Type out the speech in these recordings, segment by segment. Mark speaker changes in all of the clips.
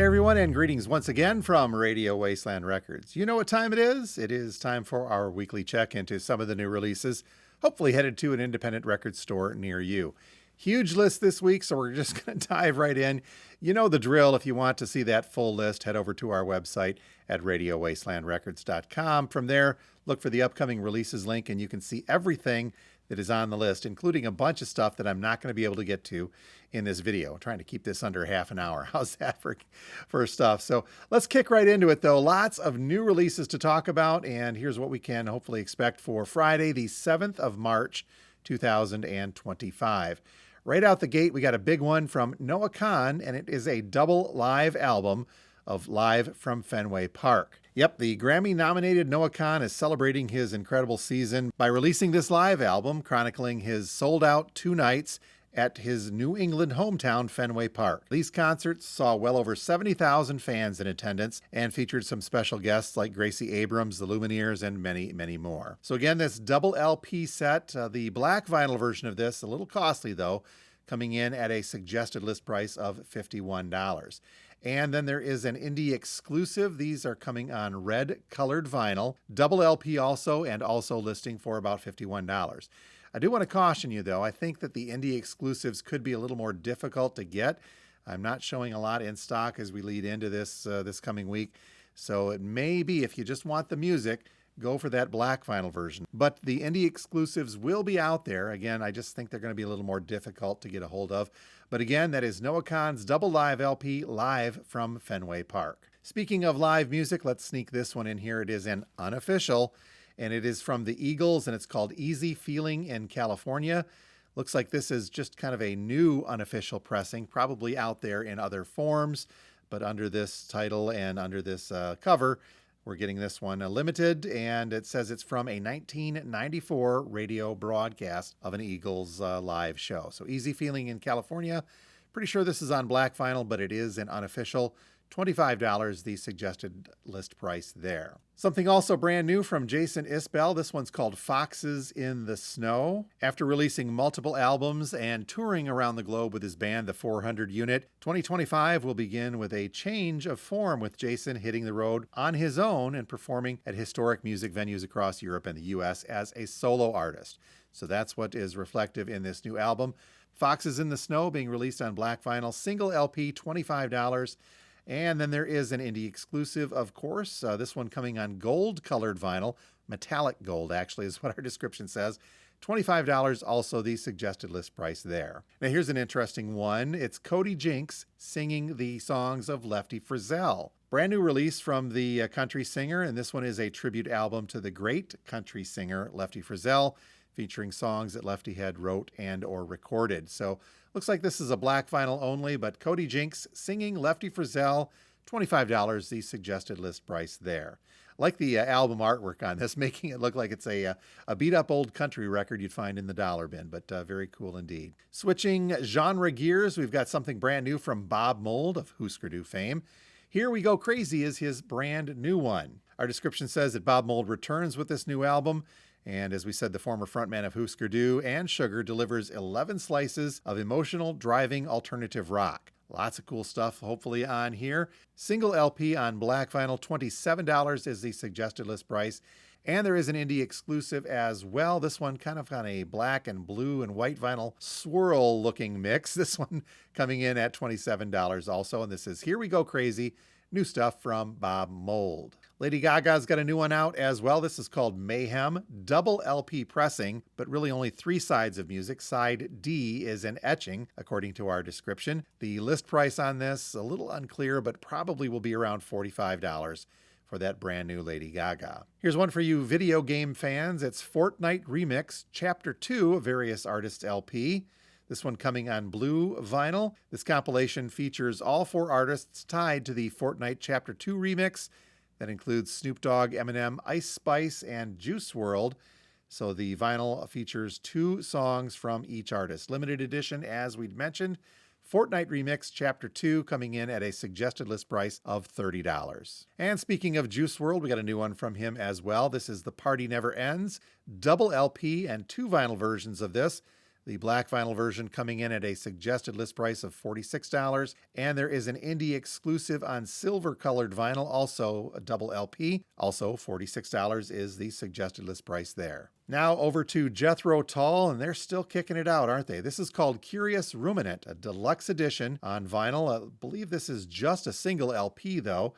Speaker 1: everyone, and greetings once again from Radio Wasteland Records. You know what time it is? It is time for our weekly check into some of the new releases, hopefully headed to an independent record store near you. Huge list this week, so we're just going to dive right in. You know the drill. If you want to see that full list, head over to our website at radiowastelandrecords.com. From there, look for the upcoming releases link, and you can see everything that is on the list, including a bunch of stuff that I'm not going to be able to get to in this video. I'm trying to keep this under half an hour. How's that for stuff? So let's kick right into it, though. Lots of new releases to talk about, and here's what we can hopefully expect for Friday, the 7th of March, 2025. Right out the gate, we got a big one from Noah Kahan, and it is a double live album of Live from Fenway Park. Yep, the Grammy-nominated Noah Kahan is celebrating his incredible season by releasing this live album chronicling his sold-out 2 nights at his New England hometown, Fenway Park. These concerts saw well over 70,000 fans in attendance and featured some special guests like Gracie Abrams, the Lumineers, and many, many more. So again, this double LP set, the black vinyl version of this, a little costly though, coming in at a suggested list price of $51. And then there is an indie exclusive. These are coming on red colored vinyl, double LP also, and also listing for about $51. I do want to caution you, though. I think that the indie exclusives could be a little more difficult to get. I'm not showing a lot in stock as we lead into this coming week. So it may be, if you just want the music, go for that black vinyl version. But the indie exclusives will be out there. Again, I just think they're going to be a little more difficult to get a hold of. But again, that is Noah Kahan's double live LP, Live from Fenway Park. Speaking of live music, let's sneak this one in here. It is an unofficial, and it is from the Eagles, and it's called Easy Feeling in California. Looks like this is just kind of a new unofficial pressing, probably out there in other forms, but under this title and under this cover, we're getting this one limited, and it says it's from a 1994 radio broadcast of an Eagles live show. So Easy Feeling in California. Pretty sure this is on black vinyl, but it is an unofficial. $25, the suggested list price there. Something also brand new from Jason Isbell. This one's called Foxes in the Snow. After releasing multiple albums and touring around the globe with his band, the 400 Unit, 2025 will begin with a change of form, with Jason hitting the road on his own and performing at historic music venues across Europe and the U.S. as a solo artist. So that's what is reflective in this new album. Foxes in the Snow being released on black vinyl, single LP, $25. And then there is an indie exclusive, of course. This one coming on gold-colored vinyl. Metallic gold, actually, is what our description says. $25, also the suggested list price there. Now, here's an interesting one. It's Cody Jinks singing the songs of Lefty Frizzell. Brand new release from the country singer, and this one is a tribute album to the great country singer Lefty Frizzell, featuring songs that Lefty had wrote and or recorded. So looks like this is a black vinyl only, but Cody Jinks singing Lefty Frizzell, $25, the suggested list price there. I like the album artwork on this, making it look like it's a beat-up old country record you'd find in the dollar bin, but very cool indeed. Switching genre gears, we've got something brand new from Bob Mould of Husker Du fame. Here We Go Crazy is his brand new one. Our description says that Bob Mould returns with this new album. And as we said, the former frontman of Husker Du and Sugar delivers 11 slices of emotional, driving alternative rock. Lots of cool stuff, hopefully, on here. Single LP on black vinyl, $27 is the suggested list price. And there is an indie exclusive as well. This one kind of on a black and blue and white vinyl swirl-looking mix. This one coming in at $27 also. And this is Here We Go Crazy, new stuff from Bob Mould. Lady Gaga's got a new one out as well. This is called Mayhem, double LP pressing, but really only 3 sides of music. Side D is an etching, according to our description. The list price on this, a little unclear, but probably will be around $45 for that brand new Lady Gaga. Here's one for you video game fans. It's Fortnite Remix, Chapter 2, Various Artists LP. This one coming on blue vinyl. This compilation features all 4 artists tied to the Fortnite Chapter 2 remix. That includes Snoop Dogg, Eminem, Ice Spice, and Juice WRLD. So the vinyl features 2 songs from each artist. Limited edition, as we'd mentioned. Fortnite Remix Chapter 2 coming in at a suggested list price of $30. And speaking of Juice WRLD, we got a new one from him as well. This is The Party Never Ends, double LP and 2 vinyl versions of this. The black vinyl version coming in at a suggested list price of $46. And there is an indie exclusive on silver colored vinyl, also a double LP. Also $46 is the suggested list price there. Now over to Jethro Tull, and they're still kicking it out, aren't they? This is called Curious Ruminant, a deluxe edition on vinyl. I believe this is just a single LP, though.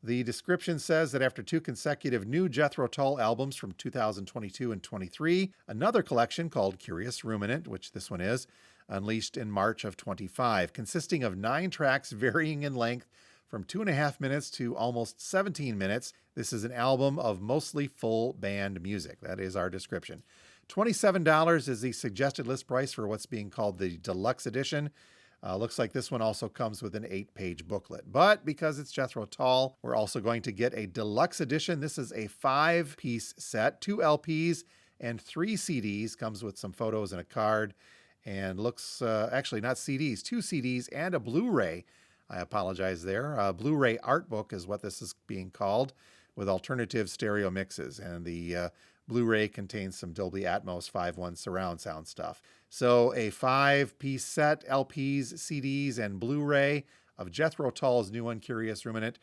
Speaker 1: The description says that after 2 consecutive new Jethro Tull albums from 2022 and 23, another collection called Curious Ruminant, which this one is, unleashed in March of 25, consisting of 9 tracks varying in length from 2.5 minutes to almost 17 minutes. This is an album of mostly full band music. That is our description. $27 is the suggested list price for what's being called the deluxe edition. Looks like this one also comes with an 8-page booklet. But because it's Jethro Tull, we're also going to get a deluxe edition. This is a 5-piece set, 2 LPs and 3 CDs. Comes with some photos and a card. And looks, actually not CDs, 2 CDs and a Blu-ray. I apologize there. Blu-ray art book is what this is being called, with alternative stereo mixes. And the Blu-ray contains some Dolby Atmos 5.1 surround sound stuff. So a 5-piece set, LPs, CDs, and Blu-ray of Jethro Tull's new one, Curious Ruminant.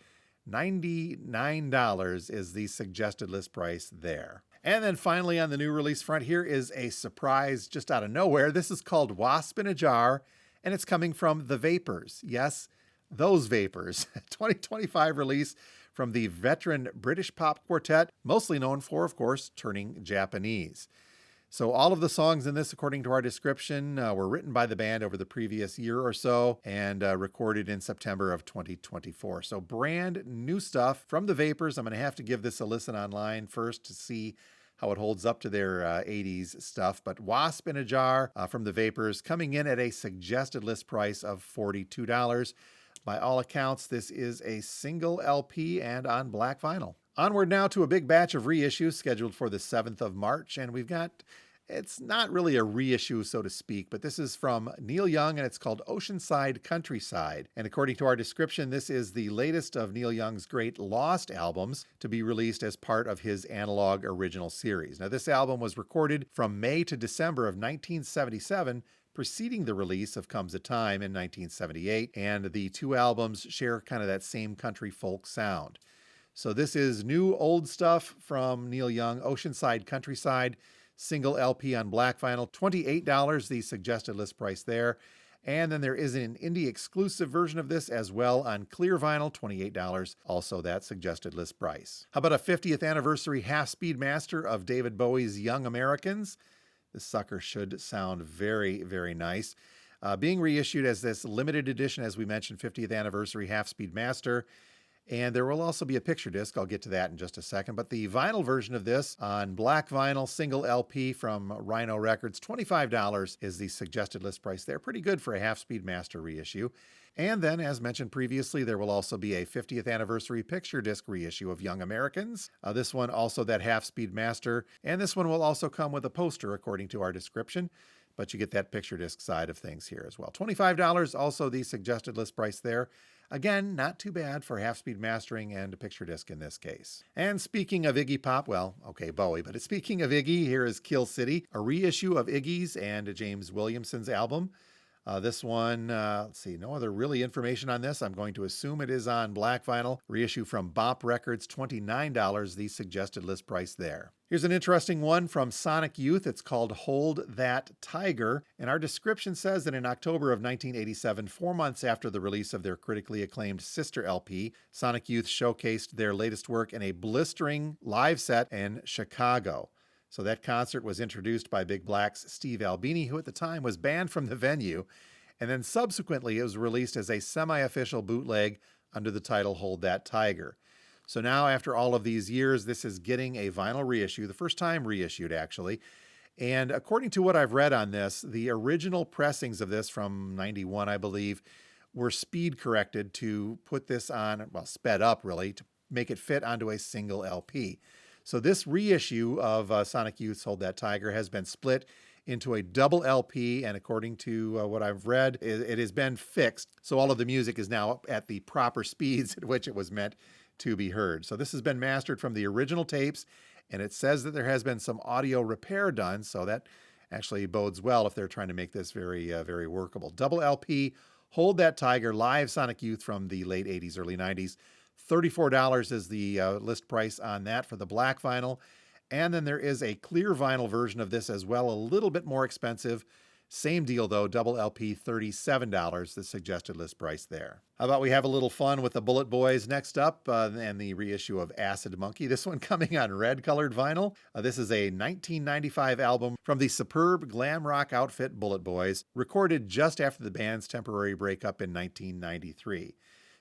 Speaker 1: $99 is the suggested list price there. And then finally on the new release front, here is a surprise just out of nowhere. This is called Wasp in a Jar, and it's coming from The Vapors. Yes, those Vapors. 2025 release from the veteran British pop quartet, mostly known for, of course, turning Japanese. So all of the songs in this, according to our description, were written by the band over the previous year or so and recorded in September of 2024. So brand new stuff from the Vapors. I'm going to have to give this a listen online first to see how it holds up to their 80s stuff. But Wasp in a Jar from the Vapors coming in at a suggested list price of $42. By all accounts, this is a single LP and on black vinyl. Onward now to a big batch of reissues scheduled for the 7th of March. And we've got, it's not really a reissue, so to speak, but this is from Neil Young and it's called Oceanside Countryside. And according to our description, this is the latest of Neil Young's great Lost albums to be released as part of his analog original series. Now, this album was recorded from May to December of 1977, preceding the release of Comes a Time in 1978, and the 2 albums share kind of that same country folk sound. So this is new old stuff from Neil Young, Oceanside Countryside, single LP on black vinyl, $28, the suggested list price there. And then there is an indie exclusive version of this as well on clear vinyl, $28, also that suggested list price. How about a 50th anniversary half-speed master of David Bowie's Young Americans? This sucker should sound very, very nice. Being reissued as this limited edition, as we mentioned, 50th anniversary half-speed master. And there will also be a picture disc. I'll get to that in just a second. But the vinyl version of this on black vinyl, single LP from Rhino Records, $25 is the suggested list price there. Pretty good for a half-speed master reissue. And then, as mentioned previously, there will also be a 50th anniversary picture disc reissue of Young Americans. This one also that half-speed master. And this one will also come with a poster, according to our description. But you get that picture disc side of things here as well. $25, also the suggested list price there. Again, not too bad for half-speed mastering and a picture disc in this case. And speaking of Iggy Pop, well, okay, Bowie, but speaking of Iggy, here is Kill City, a reissue of Iggy's and James Williamson's album. This one, let's see, no other really information on this. I'm going to assume it is on black vinyl. Reissue from Bop Records, $29, the suggested list price there. Here's an interesting one from Sonic Youth. It's called Hold That Tiger. And our description says that in October of 1987, 4 months after the release of their critically acclaimed sister LP, Sonic Youth showcased their latest work in a blistering live set in Chicago. So that concert was introduced by Big Black's Steve Albini, who at the time was banned from the venue. And then subsequently, it was released as a semi-official bootleg under the title Hold That Tiger. So now, after all of these years, this is getting a vinyl reissue, the first time reissued, actually. And according to what I've read on this, the original pressings of this from 91, I believe, were speed corrected to put this on, well, sped up, really, to make it fit onto a single LP. So this reissue of Sonic Youth's Hold That Tiger has been split into a double LP, and according to what I've read, it has been fixed. So all of the music is now at the proper speeds at which it was meant to be heard. So this has been mastered from the original tapes, and it says that there has been some audio repair done, so that Actually bodes well if they're trying to make this very workable. Double LP, Hold That Tiger, live Sonic Youth from the late 80s, early 90s. $34 is the list price on that for the black vinyl. And then there is a clear vinyl version of this as well, a little bit more expensive. Same deal though, double LP, $37, the suggested list price there. How about we have a little fun with the Bullet Boys next up, and the reissue of Acid Monkey. This one coming on red colored vinyl. This is a 1995 album from the superb glam rock outfit Bullet Boys, recorded just after the band's temporary breakup in 1993.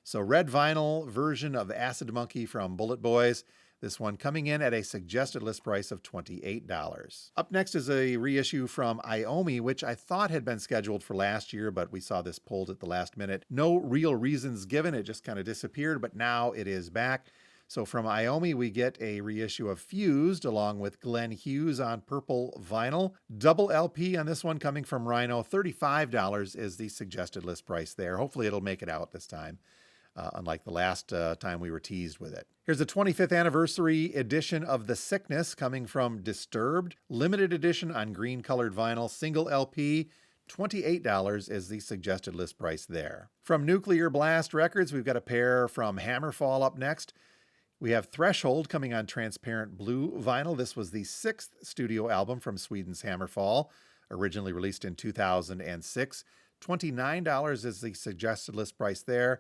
Speaker 1: So red vinyl version of Acid Monkey from Bullet Boys. This one coming in at a suggested list price of $28. Up next is a reissue from Iomi, which I thought had been scheduled for last year, but we saw this pulled at the last minute. No real reasons given, it just kind of disappeared, but now it is back. So from Iomi, we get a reissue of Fused along with Glenn Hughes on purple vinyl. Double LP on this one coming from Rhino, $35 is the suggested list price there. Hopefully it'll make it out this time. Unlike the last time we were teased with it. Here's a 25th anniversary edition of The Sickness coming from Disturbed. Limited edition on green colored vinyl, single LP, $28 is the suggested list price there. From Nuclear Blast Records, we've got a pair from Hammerfall up next. We have Threshold coming on transparent blue vinyl. This was the 6th studio album from Sweden's Hammerfall, originally released in 2006. $29 is the suggested list price there.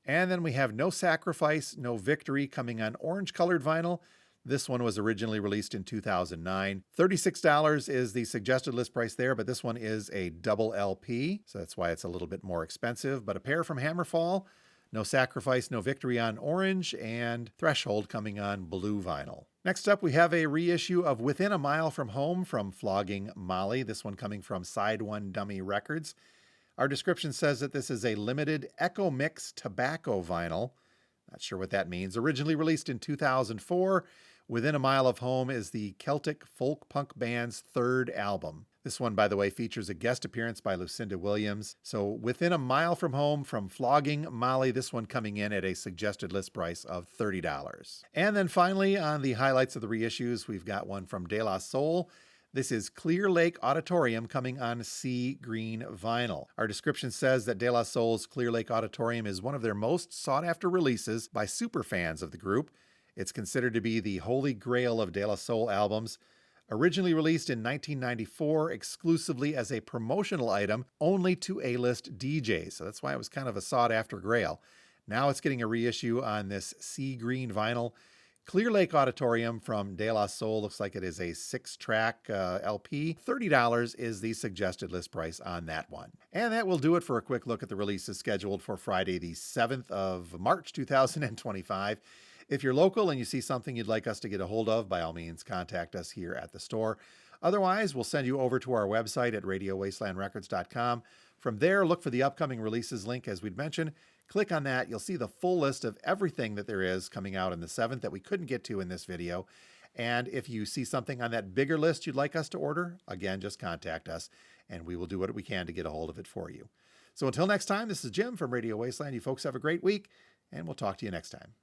Speaker 1: And then we have No Sacrifice, No Victory coming on orange-colored vinyl. This one was originally released in 2009. $36 is the suggested list price there, but this one is a double LP, so that's why it's a little bit more expensive. But a pair from Hammerfall, No Sacrifice, No Victory on orange, and Threshold coming on blue vinyl. Next up, we have a reissue of Within a Mile from Home from Flogging Molly, this one coming from Side One Dummy Records. Our description says that this is a limited Echo Mix tobacco vinyl. Not sure what that means. Originally released in 2004, Within a Mile of Home is the Celtic folk punk band's 3rd album. This one, by the way, features a guest appearance by Lucinda Williams. So Within a Mile from Home from Flogging Molly, this one coming in at a suggested list price of $30. And then finally, on the highlights of the reissues, we've got one from De La Soul. This is Clear Lake Auditorium coming on sea green vinyl. Our description says that De La Soul's Clear Lake Auditorium is one of their most sought-after releases by superfans of the group. It's considered to be the holy grail of De La Soul albums. Originally released in 1994 exclusively as a promotional item only to A-list DJs, so that's why it was kind of a sought-after grail. Now it's getting a reissue on this sea green vinyl. Clear Lake Auditorium from De La Soul looks like it is a 6-track LP. $30 is the suggested list price on that one. And that will do it for a quick look at the releases scheduled for Friday, the 7th of March, 2025. If you're local and you see something you'd like us to get a hold of, by all means, contact us here at the store. Otherwise, we'll send you over to our website at radiowastelandrecords.com. From there, look for the upcoming releases link, as we'd mentioned. Click on that. You'll see the full list of everything that there is coming out in the 7th that we couldn't get to in this video. And if you see something on that bigger list you'd like us to order, again, just contact us, and we will do what we can to get a hold of it for you. So until next time, this is Jim from Radio Wasteland. You folks have a great week, and we'll talk to you next time.